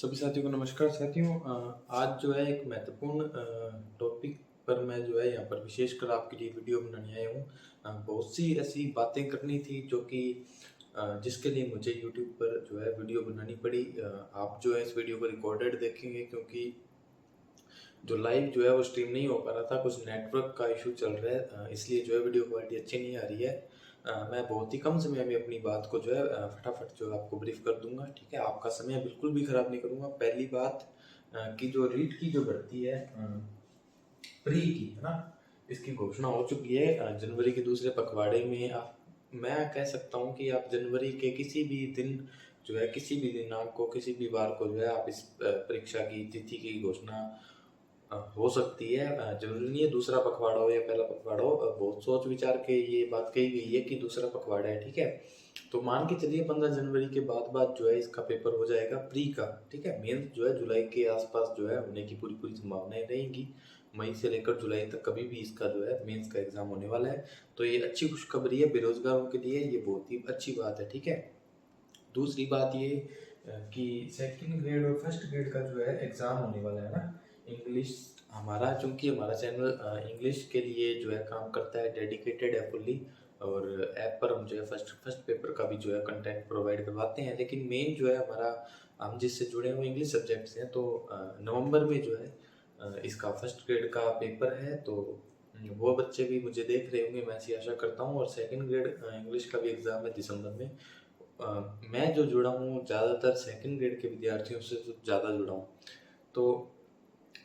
सभी साथियों को नमस्कार। साथियों, आज जो है एक महत्वपूर्ण टॉपिक पर मैं जो है यहाँ पर विशेषकर आपके लिए वीडियो बनाने आया हूँ। बहुत सी ऐसी बातें करनी थी जो कि जिसके लिए मुझे यूट्यूब पर जो है वीडियो बनानी पड़ी। आप जो है इस वीडियो को रिकॉर्डेड देखेंगे क्योंकि जो लाइव जो है वो स्ट्रीम नहीं हो पा रहा था, कुछ नेटवर्क का इशू चल रहा है, इसलिए जो है वीडियो क्वालिटी अच्छी नहीं आ रही है। मैं बहुत ही कम समय में अपनी बात को जो है फटाफट जो है आपको ब्रीफ कर दूंगा। ठीक है, आपका समय बिल्कुल भी खराब नहीं करूंगा। पहली बात कि जो रीट की जो भर्ती है प्री की है ना, इसकी घोषणा हो चुकी है जनवरी के दूसरे पखवाड़े में। आप मैं कह सकता हूँ कि आप जनवरी के किसी भी दिन जो है, किसी भी दिनांक को, किसी भी बार को जो है आप इस परीक्षा की तिथि की घोषणा हो सकती है। जरूरी नहीं है दूसरा पखवाड़ा हो या पहला पखवाड़ा हो। बहुत सोच विचार के ये बात कही गई है कि दूसरा पखवाड़ा है। ठीक है, तो मान के चलिए 15 जनवरी के बाद जो है इसका पेपर हो जाएगा प्री का। ठीक है, मेंस जो है जुलाई के आसपास जो है होने की पूरी पूरी संभावनाएं रहेंगी। मई से लेकर जुलाई तक कभी भी इसका जो है मेंस का एग्जाम होने वाला है। तो ये अच्छी खुशखबरी है बेरोजगारों के लिए, ये बहुत ही अच्छी बात है। ठीक है, दूसरी बात ये कि सेकंड ग्रेड और फर्स्ट ग्रेड का जो है एग्ज़ाम होने वाला है ना। इंग्लिश हमारा, चूंकि हमारा चैनल इंग्लिश के लिए जो है काम करता है, डेडिकेटेड है फुल्ली, और ऐप पर हम जो है फर्स्ट फर्स्ट पेपर का भी जो है कंटेंट प्रोवाइड करवाते हैं। लेकिन मेन जो है हमारा, हम जिससे जुड़े हुए इंग्लिश सब्जेक्ट से हैं, तो नवंबर में जो है इसका फर्स्ट ग्रेड का पेपर है। तो वो बच्चे भी मुझे देख रहे होंगे, मैं ऐसी आशा करता हूँ। और सेकंड ग्रेड इंग्लिश का भी एग्ज़ाम है दिसंबर में। मैं जो जुड़ा हूँ ज़्यादातर सेकंड ग्रेड के विद्यार्थियों से तो ज़्यादा जुड़ा हूँ। तो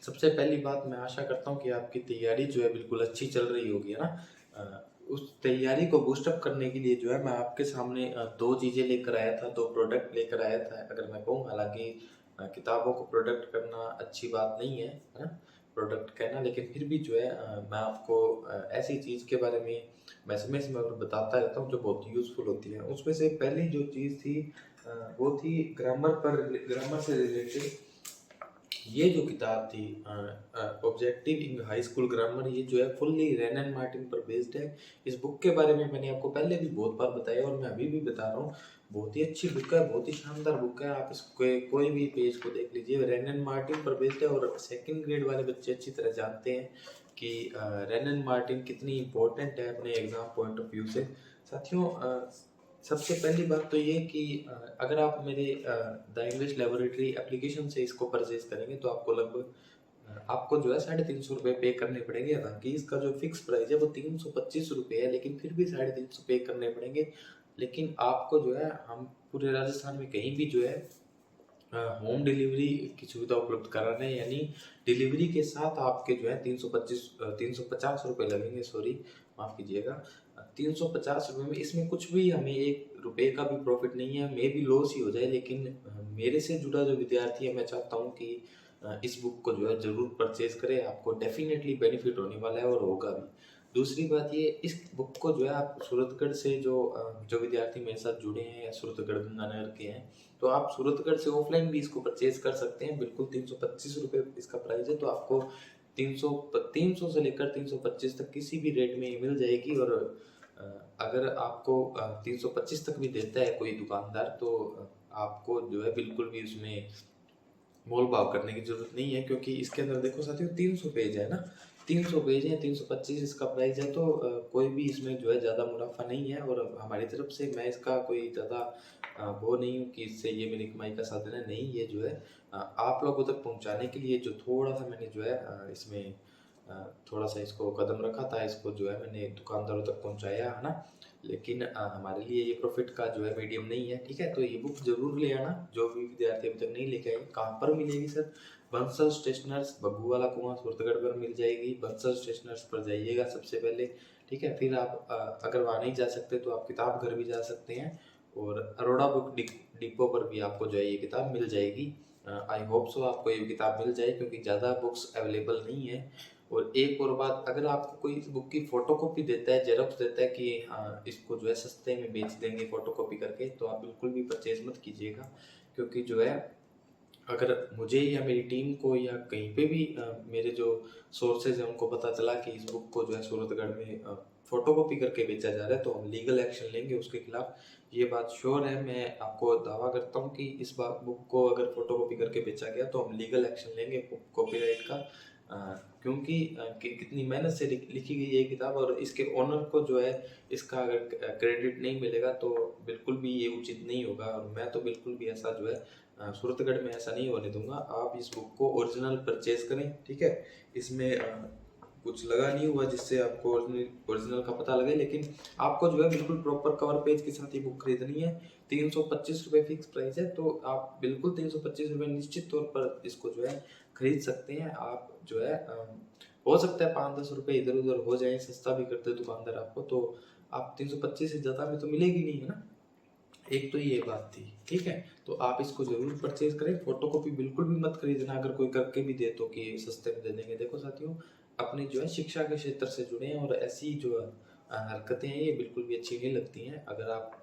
सबसे पहली बात, मैं आशा करता हूँ कि आपकी तैयारी जो है बिल्कुल अच्छी चल रही होगी, है ना। उस तैयारी को बूस्टअप करने के लिए जो है मैं आपके सामने दो चीज़ें लेकर आया था, दो प्रोडक्ट लेकर आया था अगर मैं कहूँ। हालांकि किताबों को प्रोडक्ट करना अच्छी बात नहीं है ना, प्रोडक्ट कहना, लेकिन फिर भी जो है मैं आपको ऐसी चीज़ के बारे में मैं समय समय पर बताता रहता हूँ जो बहुत यूज़फुल होती है। उसमें से पहली जो चीज़ थी वो थी ग्रामर से रिलेटेड। ये जो किताब थी ऑब्जेक्टिव इन हाई स्कूल ग्रामर, ये जो है फुल्ली रैन एंड मार्टिन पर बेस्ड है। इस बुक के बारे में मैंने आपको पहले भी बहुत बार बताया और मैं अभी भी बता रहा हूँ। बहुत ही अच्छी बुक है, बहुत ही शानदार बुक है। आप इसको कोई भी पेज को देख लीजिए, रैन एंड मार्टिन पर बेस्ड है। और सेकंड ग्रेड वाले बच्चे अच्छी तरह जानते हैं कि रैन एंड मार्टिन कितनी इंपॉर्टेंट है अपने एग्जाम पॉइंट ऑफ व्यू से। साथियों, सबसे पहली बात तो ये कि अगर आप मेरे द इंग्लिश लेबोरेटरी एप्लीकेशन से इसको परचेज करेंगे तो आपको लगभग आपको जो है 350 रुपये पे करने पड़ेंगे। हालांकि इसका जो फिक्स प्राइस है वो 325 रुपये है, लेकिन फिर भी 350 पे करने पड़ेंगे। लेकिन आपको जो है हम पूरे राजस्थान में कहीं भी जो है होम डिलीवरी की सुविधा उपलब्ध करा रहे हैं। यानी डिलीवरी के साथ आपके जो है 350 रुपये लगेंगे। सॉरी, माफ़ कीजिएगा, 350 रुपये में इसमें कुछ भी हमें 1 रुपये का भी प्रॉफिट नहीं है। मे भी लॉस ही हो जाए, लेकिन मेरे से जुड़ा जो विद्यार्थी है, मैं चाहता हूँ कि इस बुक को जो है ज़रूर परचेज करें। आपको डेफिनेटली बेनिफिट होने वाला है और होगा भी। दूसरी बात ये, इस बुक को जो है आप सूरतगढ़ से जो विद्यार्थी मेरे साथ जुड़े हैं या सूरतगढ़ गंगानगर के हैं, तो आप सूरतगढ़ से ऑफलाइन भी इसको परचेज कर सकते हैं। बिल्कुल 325 रुपये इसका प्राइस है। तो आपको 300 से लेकर 325 तक किसी भी रेट में ये मिल जाएगी। और अगर आपको 325 तक भी देता है कोई दुकानदार, तो आपको जो है बिल्कुल भी उसमें मोल भाव करने की जरूरत नहीं है, क्योंकि इसके अंदर देखो साथियों 300 पेज है ना, 300 पेज है, 325 इसका प्राइस है। तो कोई भी इसमें जो है ज़्यादा मुनाफा नहीं है। और हमारी तरफ से मैं इसका कोई ज़्यादा वो नहीं हूँ कि इससे ये मेरी कमाई का साधन है। नहीं, ये जो है आप लोगों तक पहुँचाने के लिए जो थोड़ा सा मैंने जो है इसमें थोड़ा सा इसको कदम रखा था, इसको जो है मैंने दुकानदारों तक पहुँचाया है ना। लेकिन हमारे लिए ये प्रॉफिट का जो है मीडियम नहीं है। ठीक है, तो ये बुक जरूर ले आना जो भी विद्यार्थी अभी तक नहीं लेके आए। कहाँ पर मिलेगी सर? बंसल स्टेशनर्स, बग्गू वाला कुआं, सूरतगढ़ पर मिल जाएगी। बंसल स्टेशनर्स पर जाइएगा सबसे पहले। ठीक है, फिर आप अगर वहाँ नहीं जा सकते तो आप किताब घर भी जा सकते हैं। और अरोड़ा बुक डिपो पर भी आपको जो है ये किताब मिल जाएगी। आई होप सो आपको ये किताब मिल जाए, क्योंकि ज़्यादा बुक्स अवेलेबल नहीं है। और एक और बात, अगर आपको कोई इस बुक की फोटोकॉपी देता है, जेरोक्स देता है कि हाँ इसको जो है सस्ते में बेच देंगे फोटोकॉपी करके, तो आप बिल्कुल भी परचेज मत कीजिएगा। क्योंकि जो है अगर मुझे या मेरी टीम को या कहीं पे भी मेरे जो सोर्सेज हैं उनको पता चला कि इस बुक को जो है सूरतगढ़ में फोटोकॉपी करके बेचा जा रहा है, तो हम लीगल एक्शन लेंगे उसके खिलाफ। ये बात श्योर है, मैं आपको दावा करता हूँ कि इस बात बुक को अगर फोटोकॉपी करके बेचा गया तो हम लीगल एक्शन लेंगे कॉपीराइट का। क्योंकि कितनी मेहनत से लिखी गई है ये किताब, और इसके ओनर को जो है इसका अगर क्रेडिट नहीं मिलेगा तो बिल्कुल भी ये उचित नहीं होगा। और मैं तो बिल्कुल भी ऐसा जो है सूरतगढ़ में ऐसा नहीं होने दूंगा। आप इस बुक को ओरिजिनल परचेज करें, ठीक है। इसमें कुछ लगा नहीं हुआ जिससे आपको ओरिजिनल का पता लगे, लेकिन आपको जो है बिल्कुल प्रॉपर कवर पेज के साथ ये बुक खरीदनी है। 325 रुपये फिक्स प्राइस है, तो आप बिल्कुल 325 रुपये निश्चित तौर पर इसको जो है खरीद सकते हैं। आप जो है हो सकता है 5-10 रुपये इधर उधर हो जाए, सस्ता भी करते दुकानदार आपको, तो आप 325 से ज़्यादा में तो मिलेगी नहीं, है ना। एक तो ये बात थी, ठीक है। तो आप इसको जरूर परचेज करें। फोटोकॉपी बिल्कुल भी मत खरीदना, अगर कोई करके भी दे तो कि सस्ते में दे देंगे। देखो साथियों, अपनी जो है शिक्षा के क्षेत्र से जुड़े हैं, और ऐसी जो हरकतें हैं ये बिल्कुल भी अच्छी नहीं लगती हैं। अगर आप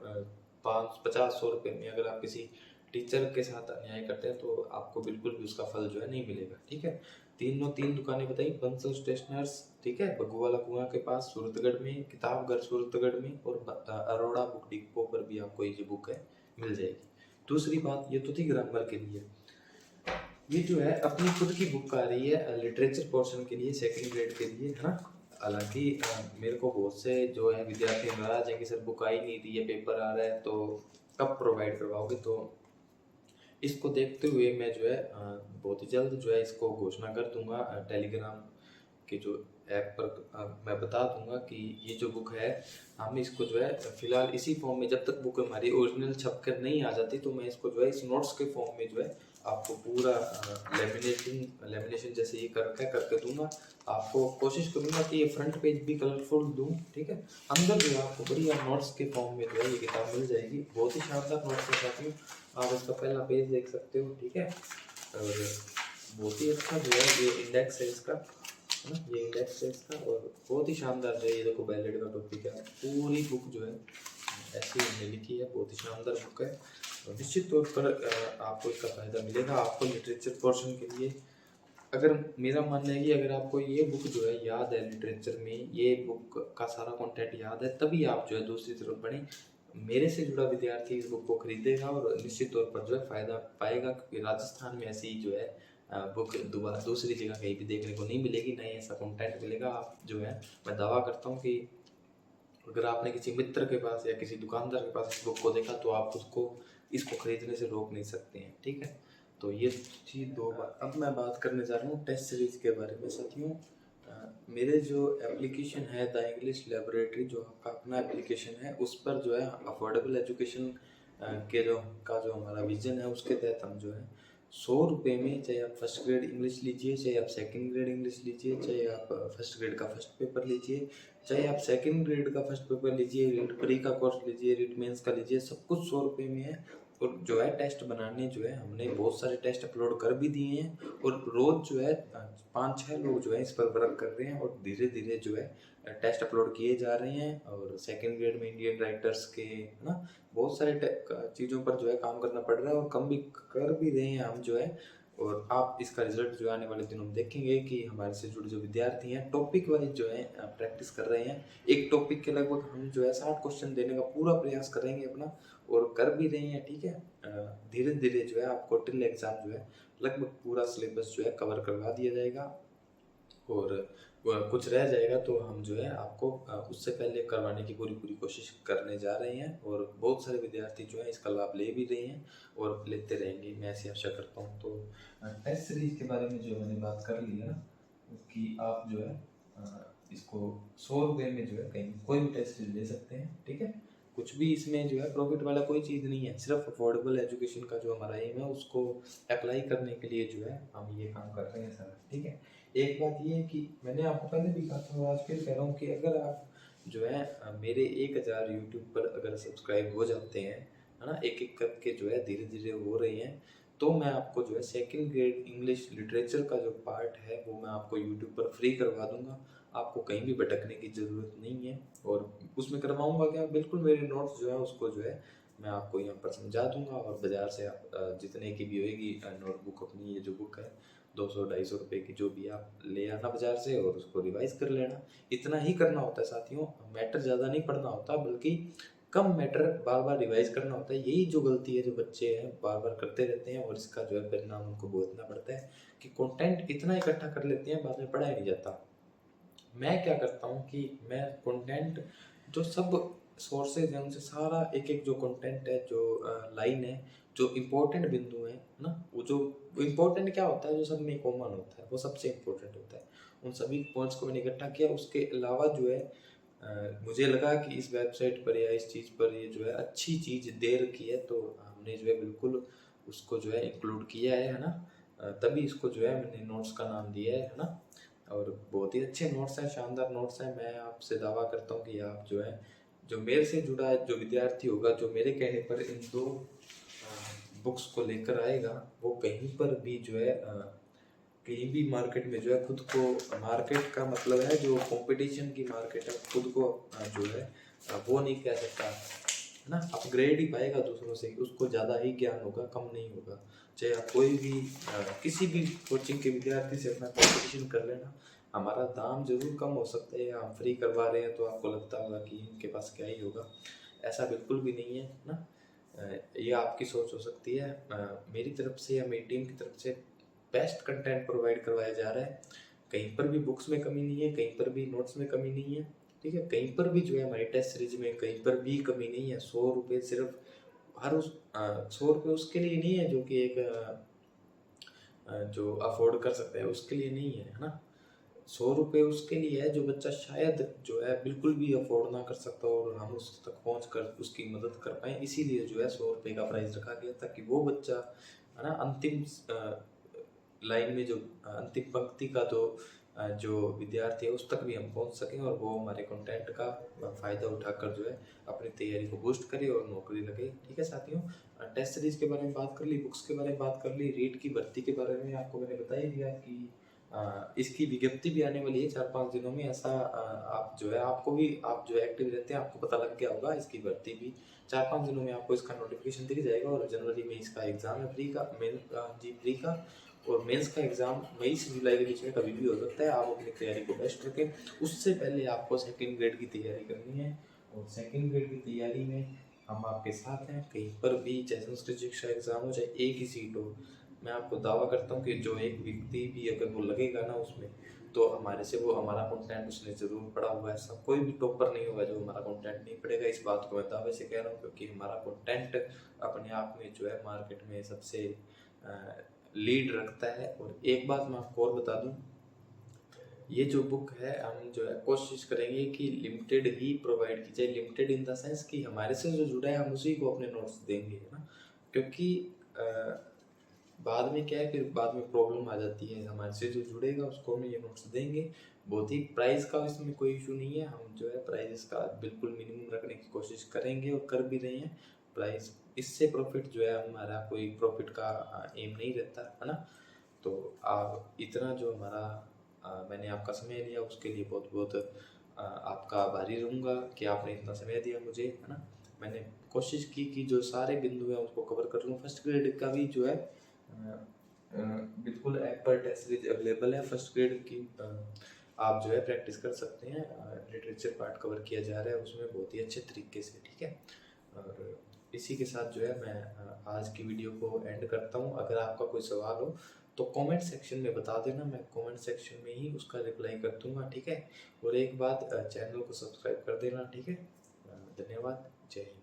550-100 रुपये में अगर आप किसी टीचर के साथ अन्याय करते हैं तो आपको बिल्कुल भी उसका फल जो है नहीं मिलेगा, ठीक है। तीन दुकानें बताई, बंसल स्टेशनर्स, ठीक है, बग्गूवाला कुआं के पास सूरतगढ़ में, किताब घर सूरतगढ़ में, और अरोड़ा बुक डिपो पर भी आपको ये जो बुक है मिल जाएगी। दूसरी बात ये तो थी ग्रामर के लिए। ये जो है अपनी खुद की बुक आ रही है लिटरेचर पोर्शन के लिए, सेकंड ग्रेड के लिए, है ना। हालांकि मेरे को बहुत से जो है विद्यार्थी नाराज हैं कि सर बुक आई नहीं थी, ये पेपर आ रहा है तो कब प्रोवाइड करवाओगे। तो इसको देखते हुए मैं जो है बहुत ही जल्द जो है इसको घोषणा कर दूंगा टेलीग्राम के जो ऐप पर। मैं बता दूंगा कि ये जो बुक है हम इसको जो है फिलहाल इसी फॉर्म में, जब तक बुक हमारी ओरिजिनल छप कर नहीं आ जाती तो मैं इसको जो है इस नोट्स के फॉर्म में जो है आपको पूरा लेमिनेशन जैसे ये करके दूंगा। आपको कोशिश करूंगा कि ये फ्रंट पेज भी कलरफुल दूं, ठीक है। अंदर जो है आपको बढ़िया नोट्स के फॉर्म में जो है ये किताब मिल जाएगी। बहुत ही शानदार नोट्स के साथ में आप इसका पहला पेज देख सकते हो, ठीक है। और बहुत ही अच्छा जो है ये इंडेक्स है इसका, है ना, ये इंडेक्स है इसका। और बहुत ही शानदार जो है ये देखो बैलेट का टॉपिक है। पूरी बुक जो है ऐसी हमने लिखी है, बहुत ही शानदार बुक है। और निश्चित तौर पर आपको इसका फ़ायदा मिलेगा। आपको लिटरेचर पोर्शन के लिए, अगर मेरा मानना है कि अगर आपको ये बुक जो है याद है, लिटरेचर में ये बुक का सारा कंटेंट याद है, तभी आप जो है दूसरी तरफ बढ़ें। मेरे से जुड़ा विद्यार्थी इस बुक को खरीदेगा और निश्चित तौर पर जो है फ़ायदा पाएगा, क्योंकि राजस्थान में ऐसी जो है बुक दोबारा दूसरी जगह कहीं भी देखने को नहीं मिलेगी, नहीं ऐसा कंटेंट मिलेगा। आप जो है, मैं दावा करता हूँ कि अगर आपने किसी मित्र के पास या किसी दुकानदार के पास इस बुक को देखा तो आप उसको इसको खरीदने से रोक नहीं सकते हैं, ठीक है। तो ये थी दो बात। अब मैं बात करने जा रहा हूँ टेस्ट सीरीज के बारे में साथियों। मेरे जो एप्लीकेशन है द इंग्लिश लेबोरेटरी, जो आपका अपना एप्लीकेशन है, उस पर जो है अफोर्डेबल एजुकेशन के जो हमारा विजन है उसके तहत हम जो है 100 रुपये में, चाहे आप फर्स्ट ग्रेड इंग्लिश लीजिए, चाहे आप सेकंड ग्रेड इंग्लिश लीजिए, चाहे आप फर्स्ट ग्रेड का फर्स्ट पेपर लीजिए, चाहे आप सेकंड ग्रेड का फर्स्ट पेपर लीजिए, रीट प्री का कोर्स लीजिए, रीट मेंस का लीजिए, सब कुछ 100 रुपये में है। और जो है टेस्ट बनाने जो है हमने बहुत सारे टेस्ट अपलोड कर भी दिए हैं, और रोज़ जो है 5-6 लोग जो है इस पर वर्क कर रहे हैं, और धीरे धीरे जो है टेस्ट अपलोड किए जा रहे हैं। और सेकंड ग्रेड में इंडियन राइटर्स के, है ना, बहुत सारे चीज़ों पर जो है काम करना पड़ रहा है, और कम भी कर भी रहे हैं हम जो है। और आप इसका रिजल्ट जो आने वाले दिनों में देखेंगे कि हमारे से जुड़े जो विद्यार्थी हैं टॉपिक वाइज जो है प्रैक्टिस कर रहे हैं। एक टॉपिक के लगभग हम जो है 60 क्वेश्चन देने का पूरा प्रयास करेंगे अपना, और कर भी रहे हैं, ठीक है। धीरे धीरे जो है आपको टिल एग्ज़ाम जो है लगभग पूरा सिलेबस जो है कवर करवा दिया जाएगा, और कुछ रह जाएगा तो हम जो है आपको उससे पहले करवाने की पूरी पूरी कोशिश करने जा रहे हैं। और बहुत सारे विद्यार्थी जो है इसका लाभ ले भी रहे हैं और लेते रहेंगे, मैं ऐसी आशा करता हूँ। तो टेस्ट सीरीज के बारे में जो मैंने बात कर ली है ना, कि आप जो है इसको 100 रुपये में जो है कहीं कोई भी टेस्ट सीरीज ले सकते हैं, ठीक है। कुछ भी इसमें जो है प्रॉफिट वाला कोई चीज़ नहीं है, सिर्फ अफोर्डेबल एजुकेशन का जो हमारा एम है उसको अप्लाई करने के लिए जो है हम ये काम कर रहे हैं सर, ठीक है। एक बात ये है कि मैंने आपको पहले भी कहा था और आज फिर कह रहा हूँ कि अगर आप जो है मेरे 1000 यूट्यूब पर अगर सब्सक्राइब हो जाते हैं, है ना, एक एक करके जो है धीरे धीरे हो रहे हैं, तो मैं आपको जो है सेकंड ग्रेड इंग्लिश लिटरेचर का जो पार्ट है वो मैं आपको यूट्यूब पर फ्री करवा दूंगा। आपको कहीं भी भटकने की ज़रूरत नहीं है। और उसमें करवाऊंगा क्या, बिल्कुल मेरे नोट्स जो है उसको जो है मैं आपको यहाँ पर समझा दूंगा, और बाज़ार से आप जितने की भी होएगी नोटबुक, अपनी ये जो बुक है 200-250 रुपये की, जो भी आप ले आना बाज़ार से और उसको रिवाइज़ कर लेना। इतना ही करना होता है साथियों, मैटर ज़्यादा नहीं पढ़ना होता, बल्कि कम मैटर बार बार रिवाइज करना होता है। यही जो गलती है जो बच्चे हैं बार बार करते रहते हैं, और इसका जो है परिणाम उनको भुगतना पड़ता है कि कंटेंट इतना इकट्ठा कर लेते हैं, बाद में पढ़ा ही नहीं जाता। मैं क्या करता हूँ कि मैं कंटेंट जो सब सोर्सेज हैं उनसे सारा एक एक जो कंटेंट है, जो लाइन है, जो इम्पोर्टेंट बिंदु है ना, वो जो इम्पोर्टेंट क्या होता है, जो सब में कॉमन होता है वो सबसे इम्पोर्टेंट होता है, उन सभी पॉइंट्स को मैंने इकट्ठा किया। उसके अलावा जो है मुझे लगा कि इस वेबसाइट पर या इस चीज़ पर ये जो है अच्छी चीज़ दे रखी है, तो हमने जो है बिल्कुल उसको जो है इंक्लूड किया है ना। तभी इसको जो है मैंने नोट्स का नाम दिया है ना। और बहुत ही अच्छे नोट्स हैं, शानदार नोट्स हैं। मैं आपसे दावा करता हूँ कि आप जो है, जो मेरे से जुड़ा जो विद्यार्थी होगा, जो मेरे कहने पर इन दो बुक्स को लेकर आएगा, वो कहीं पर भी जो है कहीं भी मार्केट में जो है खुद को, मार्केट का मतलब है जो कंपटीशन की मार्केट है, खुद को जो है वो नहीं कह सकता है ना, अपग्रेड ही पाएगा दूसरों से, उसको ज़्यादा ही ज्ञान होगा, कम नहीं होगा। चाहे आप कोई भी किसी भी कोचिंग के विद्यार्थी से अपना कंपटीशन कर लेना, हमारा दाम जरूर कम हो सकता है, हम फ्री करवा रहे हैं तो आपको लगता होगा कि इनके पास क्या ही होगा, ऐसा बिल्कुल भी नहीं है ना। ये आपकी सोच हो सकती है। मेरी तरफ से या मेरी टीम की तरफ से बेस्ट कंटेंट प्रोवाइड करवाया जा रहा है। कहीं पर भी बुक्स में कमी नहीं है, कहीं पर भी नोट्स में कमी नहीं है, ठीक है। कहीं पर भी जो है हमारी टेस्ट सीरीज में कहीं पर भी कमी नहीं है। 100 रुपये सिर्फ हर उस 100 रुपये उसके लिए नहीं है जो कि एक जो अफोर्ड कर सकता है उसके लिए नहीं है ना। 100 रुपये उसके लिए है जो बच्चा शायद जो है बिल्कुल भी अफोर्ड ना कर सकता और हम उस तक पहुँच कर उसकी मदद कर पाएँ, इसीलिए जो है 100 रुपये का प्राइस रखा गया ताकि वो बच्चा है ना अंतिम लाइन में जो अंतिम पंक्ति का तो जो विद्यार्थी है उस तक भी हम पहुंच सकें, और वो हमारे कंटेंट का फ़ायदा उठाकर जो है अपनी तैयारी को बूस्ट करे और नौकरी लगे। ठीक है साथियों, टेस्ट सीरीज के बारे में बात कर ली, बुक्स के बारे में बात कर ली, रीट की भर्ती के बारे में आपको मैंने बता ही दिया कि इसकी विज्ञप्ति भी आने वाली है 4-5 दिनों में। ऐसा आप जो है, आपको भी, आप जो एक्टिव रहते हैं आपको पता लग गया होगा, इसकी भर्ती भी 4-5 दिनों में आपको इसका नोटिफिकेशन दिख जाएगा। और जनवरी में इसका एग्ज़ाम है प्री का, मेन जी प्री का, और मेंस का एग्ज़ाम मई से जुलाई के बीच में कभी भी हो सकता है। आप अपनी तैयारी को बेस्ट रखें। उससे पहले आपको सेकंड ग्रेड की तैयारी करनी है, और सेकंड ग्रेड की तैयारी में हम आपके साथ हैं। कहीं पर भी चाहे संस्कृत शिक्षा एग्ज़ाम हो, चाहे एक ही सीट हो, मैं आपको दावा करता हूँ कि जो एक व्यक्ति भी अगर वो लगेगा ना उसमें, तो हमारे से वो हमारा कंटेंट उसने ज़रूर पढ़ा हुआ है। सब कोई भी टॉपर नहीं होगा जो हमारा कंटेंट नहीं पढ़ेगा। इस बात को मैं दावे से कह रहा हूँ, क्योंकि हमारा कंटेंट अपने आप में जो है मार्केट में सबसे लीड रखता है। और एक बात मैं आपको और बता दूं, ये जो बुक है हम जो है कोशिश करेंगे कि लिमिटेड ही प्रोवाइड की जाए। लिमिटेड इन द सेंस कि हमारे से जो जुड़ा है हम उसी को अपने नोट्स देंगे, है ना। क्योंकि बाद में क्या है, फिर बाद में प्रॉब्लम आ जाती है। हमारे से जो जुड़ेगा उसको हम ये नोट्स देंगे। बहुत ही प्राइस का इसमें कोई इशू नहीं है, हम जो है प्राइस का बिल्कुल मिनिमम रखने की कोशिश करेंगे और कर भी रहे हैं। प्राइस इससे प्रॉफिट जो है, हमारा कोई प्रॉफिट का एम नहीं रहता, है ना। तो आप इतना जो हमारा मैंने आपका समय लिया उसके लिए बहुत बहुत आपका आभारी रहूँगा कि आपने इतना समय दिया मुझे, है ना। मैंने कोशिश की कि जो सारे बिंदु हैं उसको कवर कर लूँ। फर्स्ट ग्रेड का भी जो है बिल्कुल ऐप पर टेस्ट सीरीज अवेलेबल है। फर्स्ट ग्रेड की आप जो है प्रैक्टिस कर सकते हैं। लिटरेचर पार्ट कवर किया जा रहा है उसमें बहुत ही अच्छे तरीके से, ठीक है। और इसी के साथ जो है मैं आज की वीडियो को एंड करता हूँ। अगर आपका कोई सवाल हो तो कमेंट सेक्शन में बता देना, मैं कमेंट सेक्शन में ही उसका रिप्लाई कर दूंगा, ठीक है। और एक बात, चैनल को सब्सक्राइब कर देना, ठीक है। धन्यवाद, जय हिंद।